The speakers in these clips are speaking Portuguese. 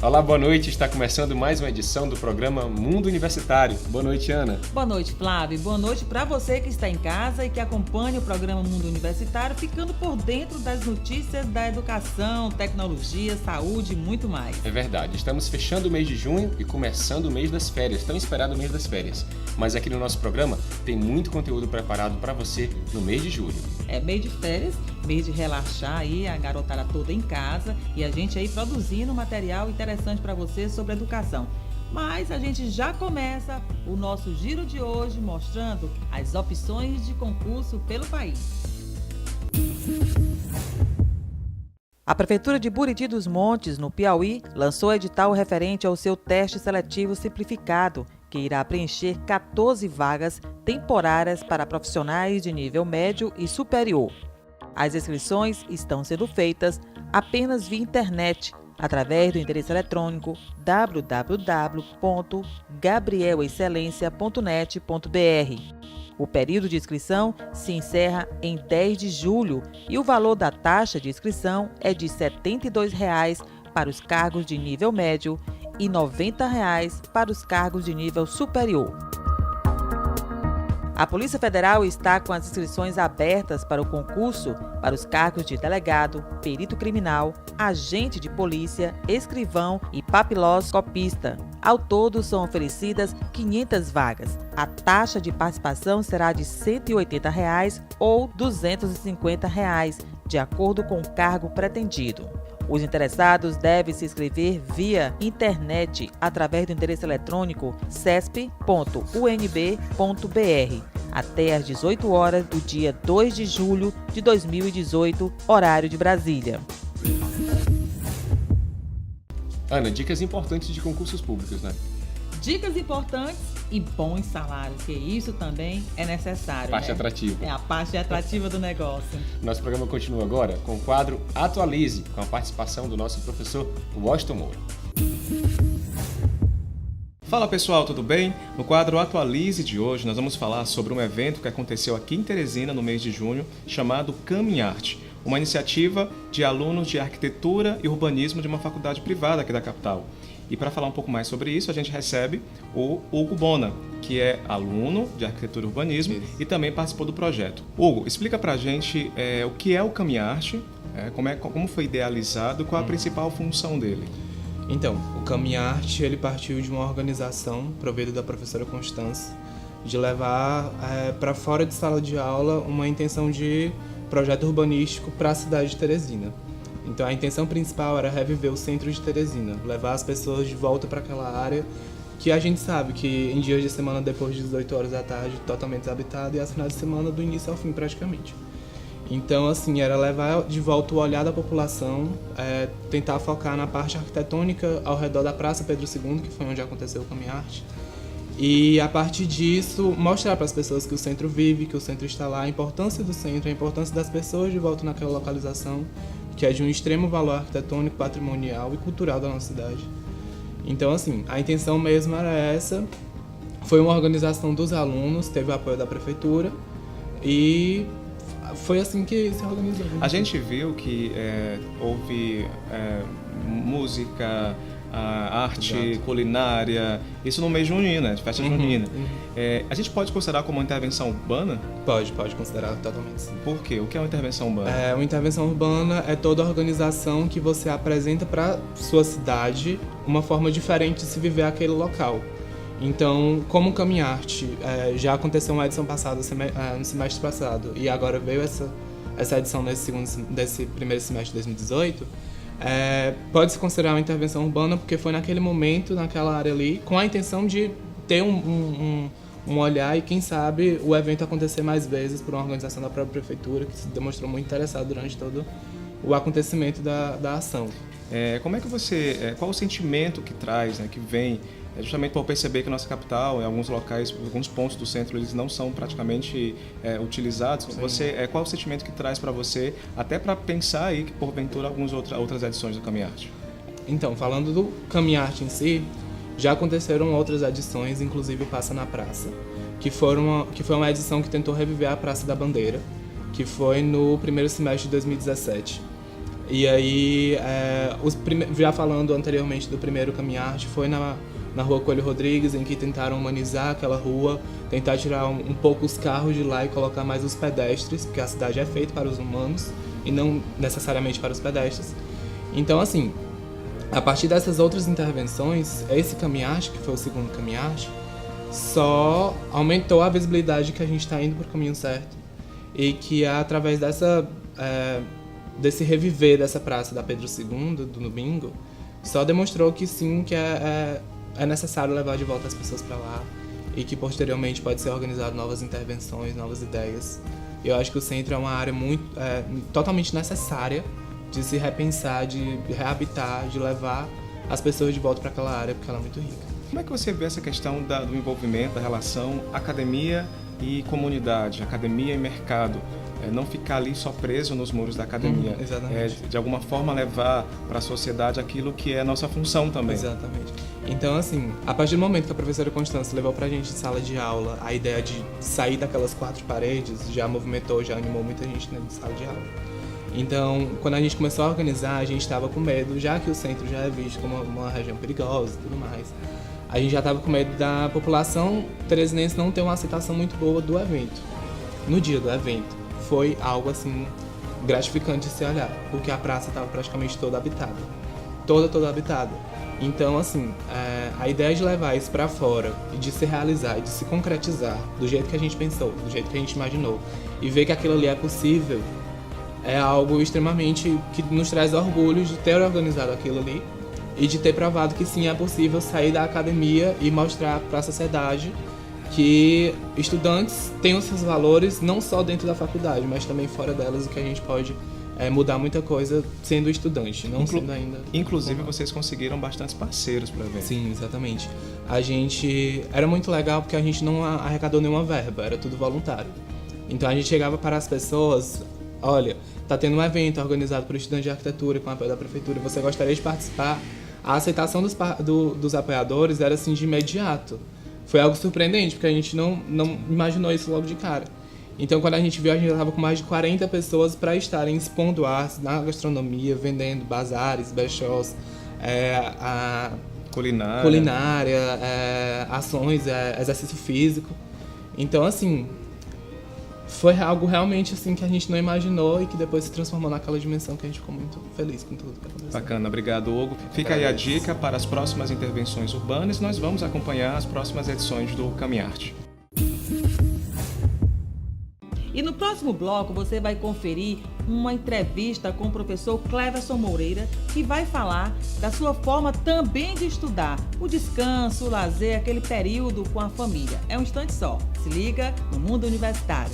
Olá, boa noite. Está começando mais uma edição do programa Mundo Universitário. Boa noite, Ana. Boa noite, Flávio. Boa noite para você que está em casa e que acompanha o programa Mundo Universitário, ficando por dentro das notícias da educação, tecnologia, saúde e muito mais. É verdade. Estamos fechando o mês de junho e começando o mês das férias, tão esperado mês das férias. Mas aqui no nosso programa tem muito conteúdo preparado para você no mês de julho. É mês de férias, mês de relaxar aí, a garotada toda em casa e a gente aí produzindo material interessante para você sobre educação. Mas a gente já começa o nosso giro de hoje mostrando as opções de concurso pelo país. A Prefeitura de Buriti dos Montes, no Piauí, lançou edital referente ao seu teste seletivo simplificado, que irá preencher 14 vagas temporárias para profissionais de nível médio e superior. As inscrições estão sendo feitas apenas via internet, através do endereço eletrônico www.gabrielexcelencia.net.br. O período de inscrição se encerra em 10 de julho e o valor da taxa de inscrição é de R$ 72,00 para os cargos de nível médio e R$ 90,00 para os cargos de nível superior. A Polícia Federal está com as inscrições abertas para o concurso para os cargos de delegado, perito criminal, agente de polícia, escrivão e papiloscopista. Ao todo, são oferecidas 500 vagas. A taxa de participação será de R$ 180,00 ou R$ 250,00, de acordo com o cargo pretendido. Os interessados devem se inscrever via internet através do endereço eletrônico cesp.unb.br até às 18 horas do dia 2 de julho de 2018, horário de Brasília. Ana, dicas importantes de concursos públicos, né? Dicas importantes e bons salários, que isso também é necessário. Parte atrativa. É a parte atrativa do negócio. Nosso programa continua agora com o quadro Atualize, com a participação do nosso professor Washington Moura. Fala pessoal, tudo bem? No quadro Atualize de hoje nós vamos falar sobre um evento que aconteceu aqui em Teresina no mês de junho, chamado Caminharte, uma iniciativa de alunos de arquitetura e urbanismo de uma faculdade privada aqui da capital. E para falar um pouco mais sobre isso, a gente recebe o Hugo Bona, que é aluno de arquitetura e urbanismo e também participou do projeto. Hugo, explica para a gente o que é o Caminarte, como foi idealizado e qual a principal função dele. Então, o Caminarte ele partiu de uma organização provida da professora Constância de levar para fora de sala de aula uma intenção de projeto urbanístico para a cidade de Teresina. Então a intenção principal era reviver o centro de Teresina, levar as pessoas de volta para aquela área que a gente sabe que em dias de semana depois de 18 horas da tarde totalmente desabitado e as finais de semana do início ao fim praticamente. Então assim, era levar de volta o olhar da população, tentar focar na parte arquitetônica ao redor da Praça Pedro II, que foi onde aconteceu o Caminarte. E a partir disso, mostrar para as pessoas que o centro vive, que o centro está lá, a importância do centro, a importância das pessoas de volta naquela localização, que é de um extremo valor arquitetônico, patrimonial e cultural da nossa cidade. Então, assim, a intenção mesmo era essa. Foi uma organização dos alunos, teve o apoio da prefeitura e foi assim que se organizou. A gente viu que houve música, arte, exato, culinária, isso no mês junino, né? Festa junina. A gente pode considerar como uma intervenção urbana? Pode considerar totalmente sim. Por quê? O que é uma intervenção urbana? Uma intervenção urbana é toda a organização que você apresenta para sua cidade uma forma diferente de se viver aquele local. Então, como o Caminarte já aconteceu uma edição passada, no semestre passado, e agora veio essa edição desse primeiro semestre de 2018, pode-se considerar uma intervenção urbana porque foi naquele momento, naquela área ali, com a intenção de ter um olhar e, quem sabe, o evento acontecer mais vezes por uma organização da própria prefeitura que se demonstrou muito interessada durante todo o acontecimento da ação. Como é que qual o sentimento que traz, né, que vem, justamente por perceber que a nossa capital, em alguns locais, alguns pontos do centro, eles não são praticamente utilizados. Qual o sentimento que traz para você, até para pensar aí que porventura outras edições do Caminarte? Então, falando do Caminarte em si, já aconteceram outras edições, inclusive Passa na Praça, que foi uma edição que tentou reviver a Praça da Bandeira, que foi no primeiro semestre de 2017. E aí, já falando anteriormente do primeiro Caminharte, foi na Rua Coelho Rodrigues, em que tentaram humanizar aquela rua, tentar tirar um pouco os carros de lá e colocar mais os pedestres, porque a cidade é feita para os humanos e não necessariamente para os pedestres. Então, assim, a partir dessas outras intervenções, esse Caminharte, que foi o segundo Caminharte, só aumentou a visibilidade que a gente está indo para o caminho certo e que através desse reviver dessa praça da Pedro II, do domingo, só demonstrou que sim, que é necessário levar de volta as pessoas para lá e que posteriormente pode ser organizado novas intervenções, novas ideias. Eu acho que o centro é uma área totalmente necessária de se repensar, de reabitar, de levar as pessoas de volta para aquela área, porque ela é muito rica. Como é que você vê essa questão do envolvimento, da relação academia e comunidade, academia e mercado? Não ficar ali só preso nos muros da academia. Exatamente. De alguma forma levar para a sociedade aquilo que é a nossa função também. Exatamente. Então, assim, a partir do momento que a professora Constância levou pra gente em sala de aula a ideia de sair daquelas 4 paredes, já movimentou, já animou muita gente na sala de aula. Então, quando a gente começou a organizar, a gente estava com medo, já que o centro já é visto como uma região perigosa e tudo mais. A gente já estava com medo da população teresinense não ter uma aceitação muito boa do evento. No dia do evento, foi algo assim gratificante de se olhar, porque a praça estava praticamente toda habitada. Toda habitada. Então, assim, a ideia de levar isso para fora e de se realizar e de se concretizar do jeito que a gente pensou, do jeito que a gente imaginou e ver que aquilo ali é possível, é algo extremamente que nos traz orgulho de ter organizado aquilo ali e de ter provado que sim, é possível sair da academia e mostrar para a sociedade que estudantes têm os seus valores não só dentro da faculdade, mas também fora delas, e que a gente pode mudar muita coisa sendo estudante, não sendo ainda... Inclusive, vocês conseguiram bastantes parceiros para o evento. Sim, exatamente. A gente... Era muito legal porque a gente não arrecadou nenhuma verba, era tudo voluntário. Então a gente chegava para as pessoas, olha, tá tendo um evento organizado por estudantes de arquitetura com apoio da prefeitura, você gostaria de participar? A aceitação dos apoiadores era assim de imediato. Foi algo surpreendente, porque a gente não imaginou isso logo de cara. Então, quando a gente viu, a gente estava com mais de 40 pessoas para estarem expondo arte na gastronomia, vendendo bazares, brechós, culinária, ações, exercício físico. Então, assim, foi algo realmente assim que a gente não imaginou e que depois se transformou naquela dimensão que a gente ficou muito feliz com tudo que aconteceu. Bacana, obrigado, Hugo. Fica aí a dica para as próximas intervenções urbanas. Nós vamos acompanhar as próximas edições do Caminharte. E no próximo bloco você vai conferir uma entrevista com o professor Cleverson Moreira, que vai falar da sua forma também de estudar, o descanso, o lazer, aquele período com a família. É um instante só. Se liga no Mundo Universitário.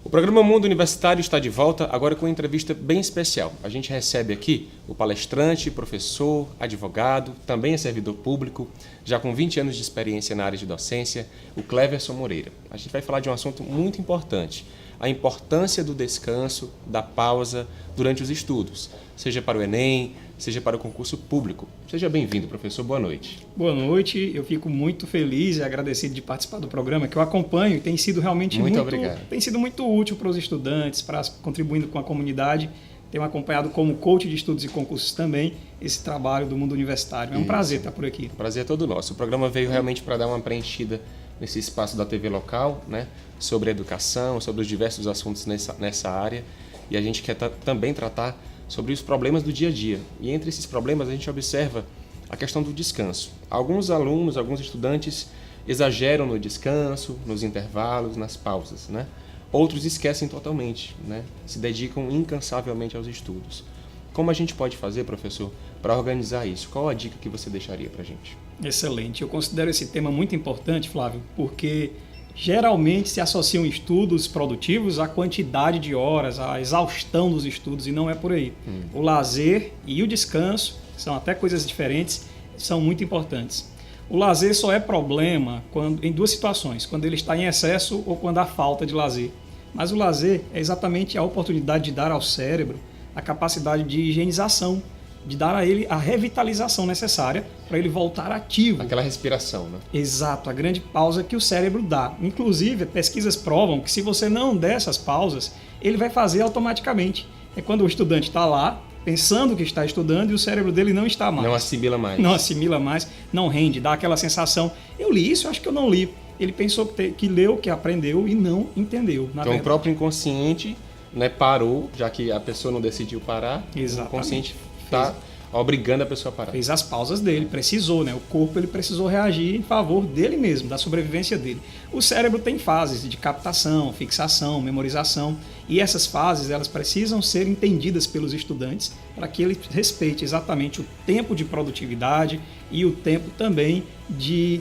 O programa Mundo Universitário está de volta, agora com uma entrevista bem especial. A gente recebe aqui o palestrante, professor, advogado, também é servidor público, já com 20 anos de experiência na área de docência, o Cleverson Moreira. A gente vai falar de um assunto muito importante, a importância do descanso, da pausa durante os estudos, seja para o Enem, seja para o concurso público. Seja bem-vindo, professor. Boa noite. Boa noite. Eu fico muito feliz e agradecido de participar do programa, que eu acompanho e tem sido realmente muito útil para os estudantes, contribuindo com a comunidade. Tenho acompanhado como coach de estudos e concursos também esse trabalho do mundo universitário. É um prazer estar por aqui. O prazer é todo nosso. O programa veio realmente para dar uma preenchida nesse espaço da TV local, né, sobre a educação, sobre os diversos assuntos nessa área. E a gente quer também tratar sobre os problemas do dia a dia. E entre esses problemas a gente observa a questão do descanso. Alguns alunos, alguns estudantes exageram no descanso, nos intervalos, nas pausas, né? Outros esquecem totalmente, né? Se dedicam incansavelmente aos estudos. Como a gente pode fazer, professor, para organizar isso? Qual a dica que você deixaria para a gente? Excelente. Eu considero esse tema muito importante, Flávio, porque geralmente se associam estudos produtivos à quantidade de horas, à exaustão dos estudos, e não é por aí. O lazer e o descanso, são até coisas diferentes, são muito importantes. O lazer só é problema em duas situações, quando ele está em excesso ou quando há falta de lazer. Mas o lazer é exatamente a oportunidade de dar ao cérebro a capacidade de higienização, de dar a ele a revitalização necessária para ele voltar ativo. Aquela respiração, né? Exato, a grande pausa que o cérebro dá. Inclusive, pesquisas provam que se você não der essas pausas, ele vai fazer automaticamente. É quando o estudante está lá, pensando que está estudando, e o cérebro dele não está mais. Não assimila mais. Não assimila mais, não rende, dá aquela sensação. Eu li isso, acho que eu não li. Ele pensou que leu, que aprendeu e não entendeu. Então o próprio inconsciente, né, parou, já que a pessoa não decidiu parar. Exatamente. O inconsciente está obrigando a pessoa a parar. Fez as pausas dele, precisou, né? O corpo ele precisou reagir em favor dele mesmo, da sobrevivência dele. O cérebro tem fases de captação, fixação, memorização, e essas fases elas precisam ser entendidas pelos estudantes para que ele respeite exatamente o tempo de produtividade e o tempo também de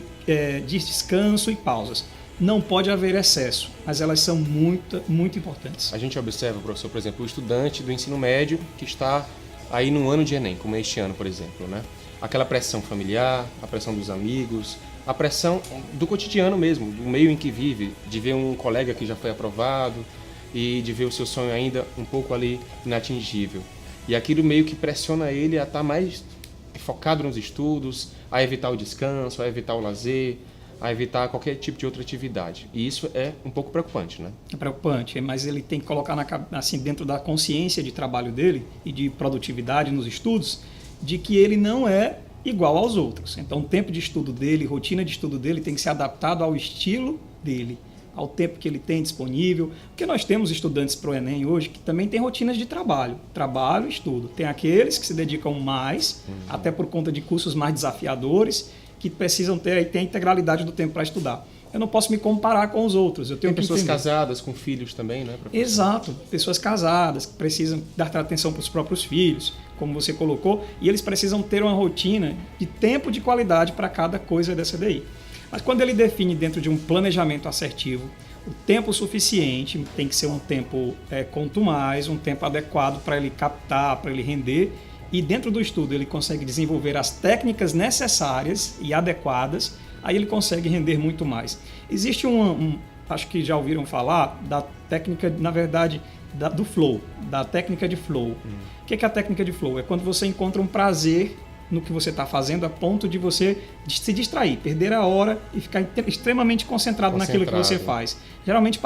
descanso e pausas. Não pode haver excesso, mas elas são muito importantes. A gente observa, professor, por exemplo, o estudante do ensino médio que está aí no ano de Enem, como é este ano, por exemplo, né? Aquela pressão familiar, a pressão dos amigos, a pressão do cotidiano mesmo, do meio em que vive, de ver um colega que já foi aprovado e de ver o seu sonho ainda um pouco ali inatingível. E aquilo meio que pressiona ele a estar mais focado nos estudos, a evitar o descanso, a evitar o lazer, a evitar qualquer tipo de outra atividade. E isso é um pouco preocupante, né? É preocupante, mas ele tem que colocar assim, dentro da consciência de trabalho dele e de produtividade nos estudos, de que ele não é igual aos outros. Então, o tempo de estudo dele, rotina de estudo dele tem que ser adaptado ao estilo dele, ao tempo que ele tem disponível. Porque nós temos estudantes para o Enem hoje que também têm rotinas de trabalho e estudo. Tem aqueles que se dedicam mais, até por conta de cursos mais desafiadores, que precisam ter a integralidade do tempo para estudar. Eu não posso me comparar com os outros. Eu tenho Tem pessoas que entender. casadas com filhos também, né, professor? Exato. Pessoas casadas que precisam dar atenção para os próprios filhos, como você colocou, e eles precisam ter uma rotina de tempo de qualidade para cada coisa dessa daí. Mas quando ele define dentro de um planejamento assertivo, o tempo suficiente tem que ser um tempo contumaz, um tempo adequado para ele captar, para ele render, e dentro do estudo ele consegue desenvolver as técnicas necessárias e adequadas, aí ele consegue render muito mais. Existe acho que já ouviram falar da técnica, na verdade, do flow, da técnica de flow. O que é a técnica de flow? É quando você encontra um prazer no que você está fazendo a ponto de você se distrair, perder a hora e ficar extremamente concentrado naquilo que você faz. Geralmente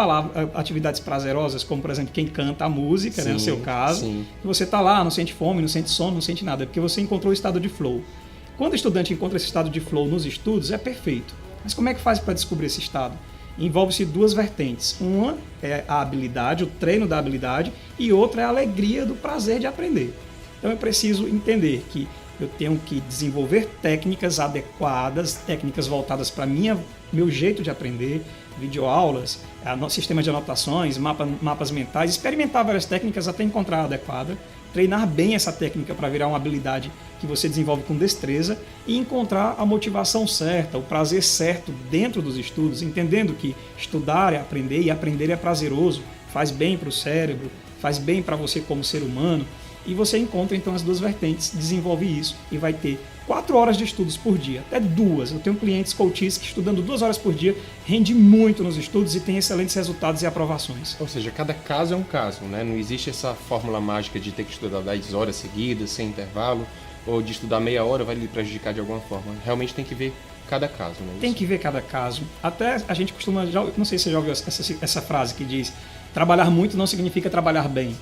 atividades prazerosas, como por exemplo quem canta a música, sim, né, no seu caso, sim. Você está lá, não sente fome, não sente sono, não sente nada, é porque você encontrou o estado de flow. Quando o estudante encontra esse estado de flow nos estudos, é perfeito. Mas como é que faz para descobrir esse estado? Envolve-se duas vertentes. Uma é a habilidade, o treino da habilidade, e outra é a alegria do prazer de aprender. Então eu preciso entender que eu tenho que desenvolver técnicas adequadas, técnicas voltadas para meu jeito de aprender, videoaulas, sistema de anotações, mapas mentais, experimentar várias técnicas até encontrar a adequada, treinar bem essa técnica para virar uma habilidade que você desenvolve com destreza e encontrar a motivação certa, o prazer certo dentro dos estudos, entendendo que estudar é aprender e aprender é prazeroso, faz bem para o cérebro, faz bem para você como ser humano. E você encontra então as duas vertentes, desenvolve isso e vai ter 4 horas de estudos por dia, até 2. Eu tenho clientes coaches que estudando 2 horas por dia rende muito nos estudos e tem excelentes resultados e aprovações. Ou seja, cada caso é um caso, né? Não existe essa fórmula mágica de ter que estudar 10 horas seguidas, sem intervalo, ou de estudar meia hora vai lhe prejudicar de alguma forma. Realmente tem que ver cada caso, né? Tem que ver cada caso. Até a gente costuma, não sei se você já ouviu essa frase que diz: trabalhar muito não significa trabalhar bem.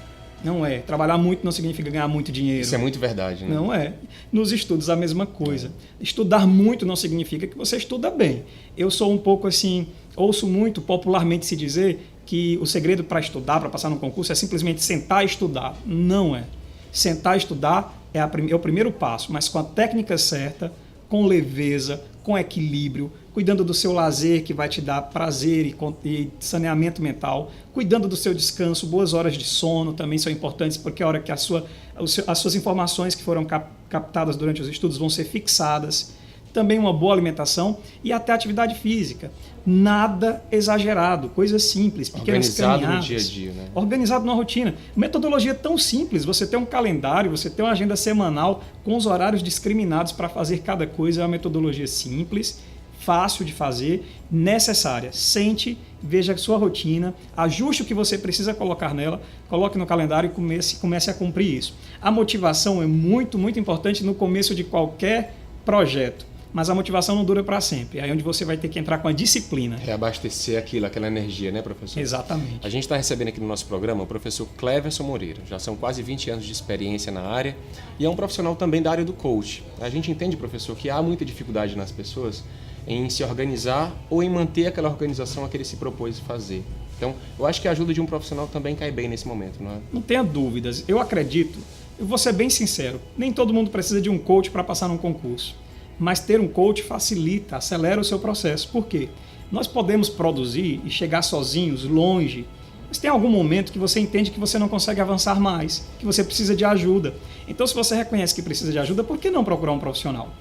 Não é. Trabalhar muito não significa ganhar muito dinheiro. Isso é muito verdade, né? Não é. Nos estudos a mesma coisa. Estudar muito não significa que você estuda bem. Eu sou um pouco assim, ouço muito popularmente se dizer que o segredo para estudar, para passar num concurso, é simplesmente sentar e estudar. Não é. Sentar e estudar é o primeiro passo, mas com a técnica certa, com leveza, com equilíbrio, cuidando do seu lazer, que vai te dar prazer e saneamento mental, cuidando do seu descanso, boas horas de sono também são importantes, porque é a hora que as suas informações que foram captadas durante os estudos vão ser fixadas, também uma boa alimentação e até atividade física. Nada exagerado, coisas simples, pequenas caminhadas. Organizado no dia a dia, né? Organizado na rotina. Metodologia tão simples, você tem um calendário, você tem uma agenda semanal com os horários discriminados para fazer cada coisa, é uma metodologia simples, fácil de fazer, necessária. Sente, veja a sua rotina, ajuste o que você precisa colocar nela, coloque no calendário e comece a cumprir isso. A motivação é muito, muito importante no começo de qualquer projeto. Mas a motivação não dura para sempre. É aí onde você vai ter que entrar com a disciplina. Reabastecer aquela energia, né, professor? Exatamente. A gente está recebendo aqui no nosso programa o professor Cleverson Moreira. Já são quase 20 anos de experiência na área e é um profissional também da área do coach. A gente entende, professor, que há muita dificuldade nas pessoas em se organizar ou em manter aquela organização a que ele se propôs fazer. Então, eu acho que a ajuda de um profissional também cai bem nesse momento, não é? Não tenha dúvidas. Eu acredito, eu vou ser bem sincero, nem todo mundo precisa de um coach para passar num concurso. Mas ter um coach facilita, acelera o seu processo. Por quê? Nós podemos produzir e chegar sozinhos, longe, mas tem algum momento que você entende que você não consegue avançar mais, que você precisa de ajuda. Então, se você reconhece que precisa de ajuda, por que não procurar um profissional?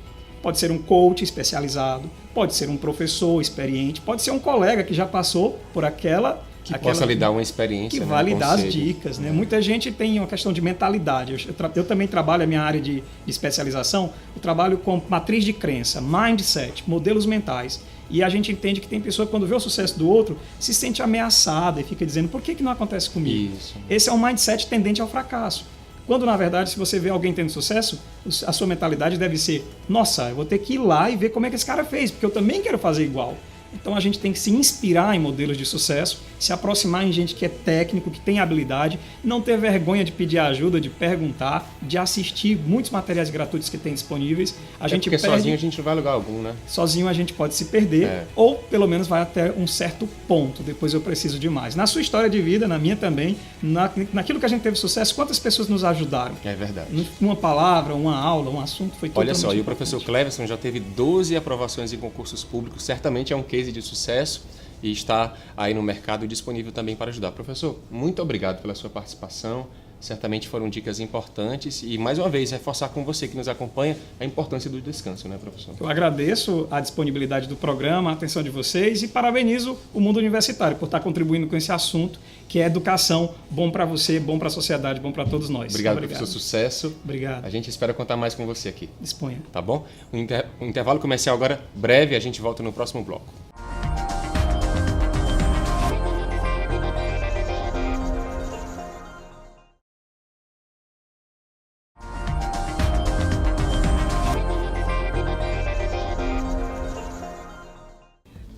Pode ser um coach especializado, pode ser um professor experiente, pode ser um colega que já passou por aquela... Que possa lhe dar uma experiência. Que né, vai lhe dar as conselho. dicas. Né? Muita gente tem uma questão de mentalidade. Eu também trabalho, a minha área de especialização, eu trabalho com matriz de crença, mindset, modelos mentais. E a gente entende que tem pessoa que quando vê o sucesso do outro, se sente ameaçada e fica dizendo, por que não acontece comigo? Isso. Esse é um mindset tendente ao fracasso. Quando, na verdade, se você vê alguém tendo sucesso, a sua mentalidade deve ser, nossa, eu vou ter que ir lá e ver como é que esse cara fez, porque eu também quero fazer igual. Então a gente tem que se inspirar em modelos de sucesso, se aproximar em gente que é técnico, que tem habilidade, não ter vergonha de pedir ajuda, de perguntar, de assistir muitos materiais gratuitos que tem disponíveis. Porque sozinho a gente não vai a lugar algum, né? Sozinho a gente pode se perder, ou pelo menos vai até um certo ponto, depois eu preciso de mais. Na sua história de vida, na minha também, naquilo que a gente teve sucesso, quantas pessoas nos ajudaram? É verdade. Uma palavra, uma aula, um assunto, foi totalmente Olha só, e o importante. professor Cleverson já teve 12 aprovações em concursos públicos, certamente é um case de sucesso e está aí no mercado disponível também para ajudar. Professor, muito obrigado pela sua participação, certamente foram dicas importantes e, mais uma vez, reforçar com você que nos acompanha a importância do descanso, né, professor? Eu agradeço a disponibilidade do programa, a atenção de vocês e parabenizo o mundo universitário por estar contribuindo com esse assunto, que é educação, bom para você, bom para a sociedade, bom para todos nós. Obrigado, professor, sucesso. Obrigado. A gente espera contar mais com você aqui. Disponha. Tá bom? O intervalo comercial agora, breve, a gente volta no próximo bloco.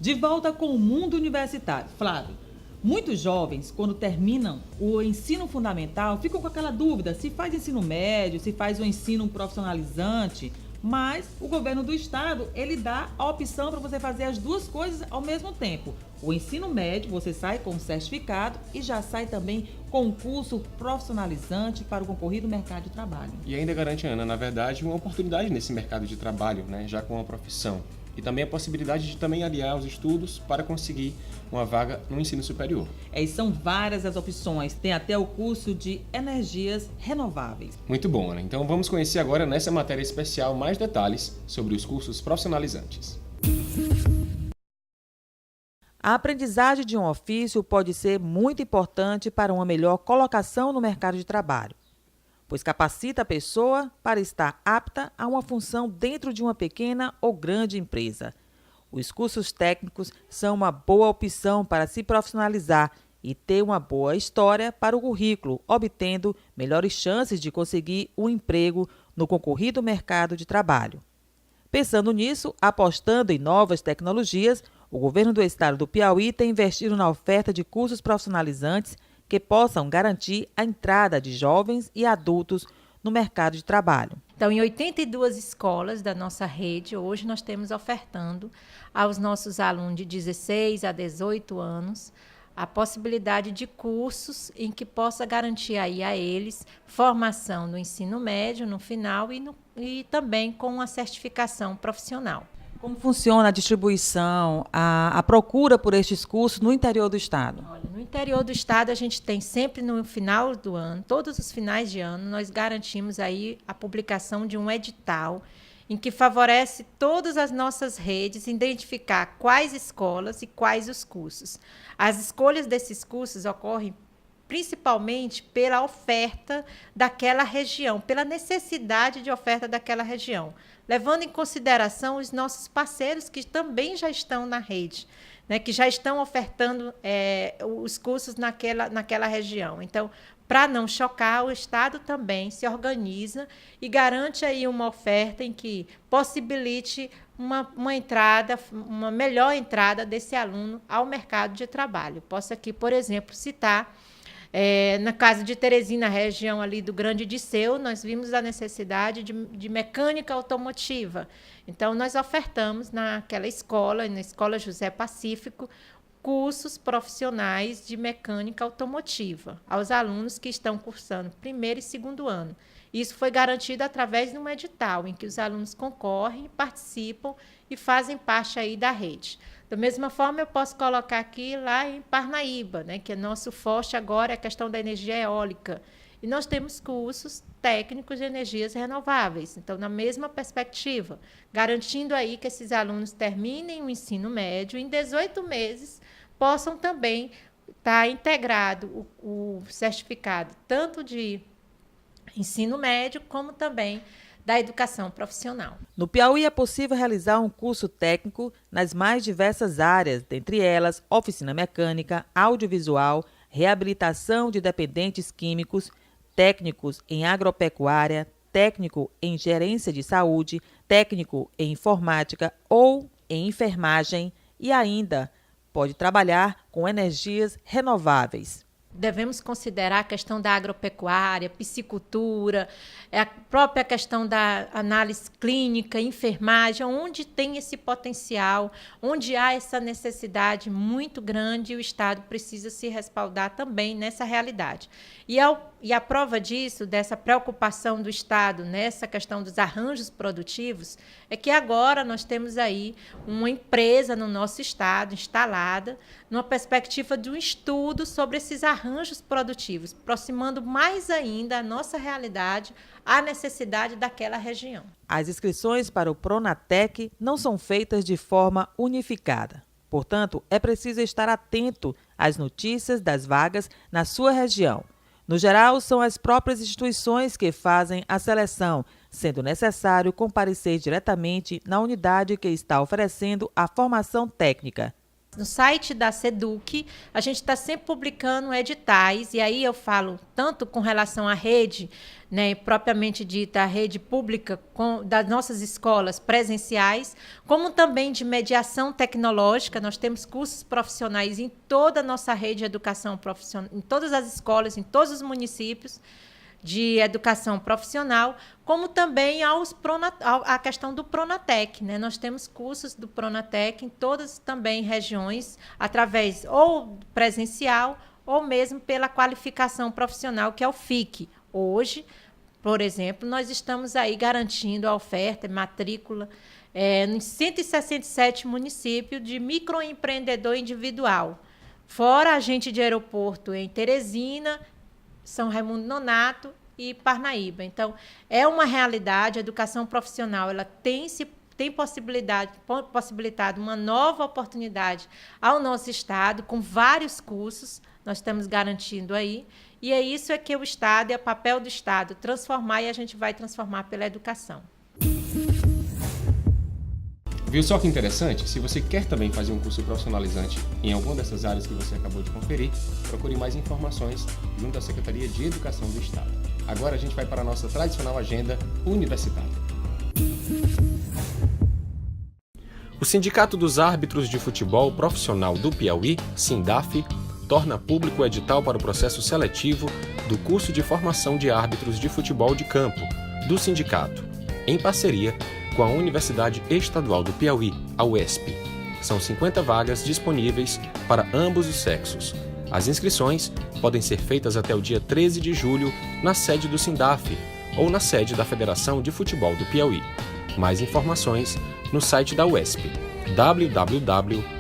De volta com o mundo universitário. Flávio, muitos jovens, quando terminam o ensino fundamental, ficam com aquela dúvida se faz ensino médio, se faz o ensino profissionalizante, mas o governo do estado, ele dá a opção para você fazer as duas coisas ao mesmo tempo. O ensino médio, você sai com um certificado e já sai também com um curso profissionalizante para o concorrido mercado de trabalho. E ainda garante, Ana, na verdade, uma oportunidade nesse mercado de trabalho, né, já com uma profissão. E também a possibilidade de também aliar os estudos para conseguir uma vaga no ensino superior. E são várias as opções. Tem até o curso de energias renováveis. Muito bom, Ana. Então vamos conhecer agora nessa matéria especial mais detalhes sobre os cursos profissionalizantes. A aprendizagem de um ofício pode ser muito importante para uma melhor colocação no mercado de trabalho, pois capacita a pessoa para estar apta a uma função dentro de uma pequena ou grande empresa. Os cursos técnicos são uma boa opção para se profissionalizar e ter uma boa história para o currículo, obtendo melhores chances de conseguir um emprego no concorrido mercado de trabalho. Pensando nisso, apostando em novas tecnologias, o governo do estado do Piauí tem investido na oferta de cursos profissionalizantes que possam garantir a entrada de jovens e adultos no mercado de trabalho. Então, em 82 escolas da nossa rede, hoje nós temos ofertando aos nossos alunos de 16 a 18 anos a possibilidade de cursos em que possa garantir aí a eles formação no ensino médio, no final e também com a certificação profissional. Como funciona a distribuição, a procura por estes cursos no interior do estado? Olha, no interior do estado, a gente tem sempre no final do ano, todos os finais de ano, nós garantimos aí a publicação de um edital em que favorece todas as nossas redes identificar quais escolas e quais os cursos. As escolhas desses cursos ocorrem principalmente pela oferta daquela região, pela necessidade de oferta daquela região. levando em consideração os nossos parceiros que também já estão na rede, né, que já estão ofertando os cursos naquela região. Então, para não chocar, o Estado também se organiza e garante aí uma oferta em que possibilite uma melhor entrada desse aluno ao mercado de trabalho. Posso aqui, por exemplo, citar, na casa de Teresina, região ali do Grande Disseu, nós vimos a necessidade de mecânica automotiva. Então, nós ofertamos naquela escola, na Escola José Pacífico, cursos profissionais de mecânica automotiva aos alunos que estão cursando primeiro e segundo ano. Isso foi garantido através de um edital em que os alunos concorrem, participam e fazem parte aí da rede. Da mesma forma, eu posso colocar aqui lá em Parnaíba, né, que é nosso forte agora é a questão da energia eólica. E nós temos cursos técnicos de energias renováveis. Então, na mesma perspectiva, garantindo aí que esses alunos terminem o ensino médio em 18 meses, possam também estar integrado o certificado tanto de ensino médio como também da educação profissional. No Piauí é possível realizar um curso técnico nas mais diversas áreas, dentre elas oficina mecânica, audiovisual, reabilitação de dependentes químicos, técnicos em agropecuária, técnico em gerência de saúde, técnico em informática ou em enfermagem e ainda pode trabalhar com energias renováveis. Devemos considerar a questão da agropecuária, piscicultura, a própria questão da análise clínica, enfermagem, onde tem esse potencial, onde há essa necessidade muito grande e o Estado precisa se respaldar também nessa realidade. E a prova disso, dessa preocupação do Estado nessa questão dos arranjos produtivos, é que agora nós temos aí uma empresa no nosso Estado instalada, numa perspectiva de um estudo sobre esses arranjos produtivos, aproximando mais ainda a nossa realidade à necessidade daquela região. As inscrições para o Pronatec não são feitas de forma unificada. Portanto, é preciso estar atento às notícias das vagas na sua região. No geral, são as próprias instituições que fazem a seleção, sendo necessário comparecer diretamente na unidade que está oferecendo a formação técnica. No site da SEDUC, a gente está sempre publicando editais, e aí eu falo tanto com relação à rede, né, propriamente dita, a rede pública das nossas escolas presenciais, como também de mediação tecnológica. Nós temos cursos profissionais em toda a nossa rede de educação profissional, em todas as escolas, em todos os municípios de educação profissional, como também a questão do Pronatec, né? Nós temos cursos do Pronatec em todas também regiões, através ou presencial ou mesmo pela qualificação profissional, que é o FIC. Hoje, por exemplo, nós estamos aí garantindo a oferta, matrícula, em 167 municípios de microempreendedor individual, fora agente de aeroporto em Teresina, São Raimundo Nonato e Parnaíba. Então, é uma realidade, a educação profissional ela tem possibilitado uma nova oportunidade ao nosso Estado, com vários cursos, nós estamos garantindo aí, e é isso que o Estado, é o papel do Estado, transformar, e a gente vai transformar pela educação. Viu só que interessante? Se você quer também fazer um curso profissionalizante em alguma dessas áreas que você acabou de conferir, procure mais informações junto à Secretaria de Educação do Estado. Agora a gente vai para a nossa tradicional agenda universitária. O Sindicato dos Árbitros de Futebol Profissional do Piauí, SINDAF, torna público o edital para o processo seletivo do curso de formação de árbitros de futebol de campo do sindicato, em parceria com a Universidade Estadual do Piauí, a UESP. São 50 vagas disponíveis para ambos os sexos. As inscrições podem ser feitas até o dia 13 de julho na sede do SINDAF ou na sede da Federação de Futebol do Piauí. Mais informações no site da UESP, www.uesp.br.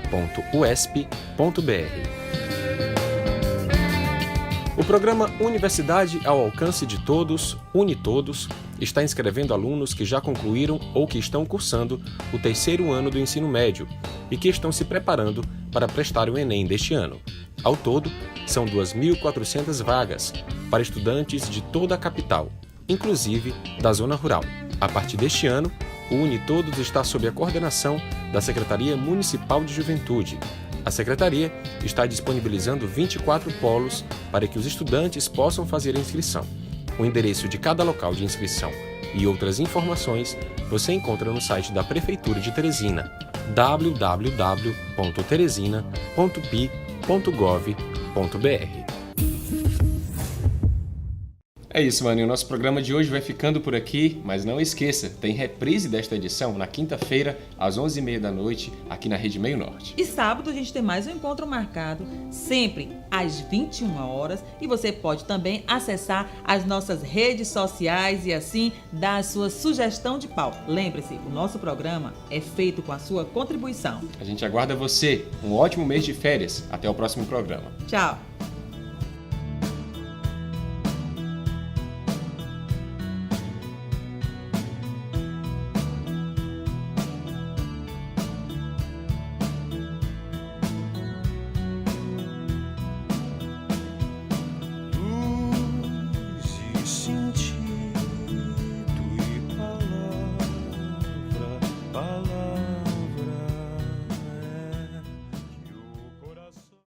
O programa Universidade ao Alcance de Todos, UniTodos, está inscrevendo alunos que já concluíram ou que estão cursando o terceiro ano do ensino médio e que estão se preparando para prestar o Enem deste ano. Ao todo, são 2.400 vagas para estudantes de toda a capital, inclusive da zona rural. A partir deste ano, o Une Todos está sob a coordenação da Secretaria Municipal de Juventude. A Secretaria está disponibilizando 24 polos para que os estudantes possam fazer a inscrição. O endereço de cada local de inscrição e outras informações você encontra no site da Prefeitura de Teresina, www.teresina.pi.gov.br. É isso, mano. E o nosso programa de hoje vai ficando por aqui, mas não esqueça, tem reprise desta edição na quinta-feira, às 11h30 da noite, aqui na Rede Meio Norte. E sábado a gente tem mais um encontro marcado, sempre às 21 horas. E você pode também acessar as nossas redes sociais e assim dar a sua sugestão de pauta. Lembre-se, o nosso programa é feito com a sua contribuição. A gente aguarda você. Um ótimo mês de férias. Até o próximo programa. Tchau!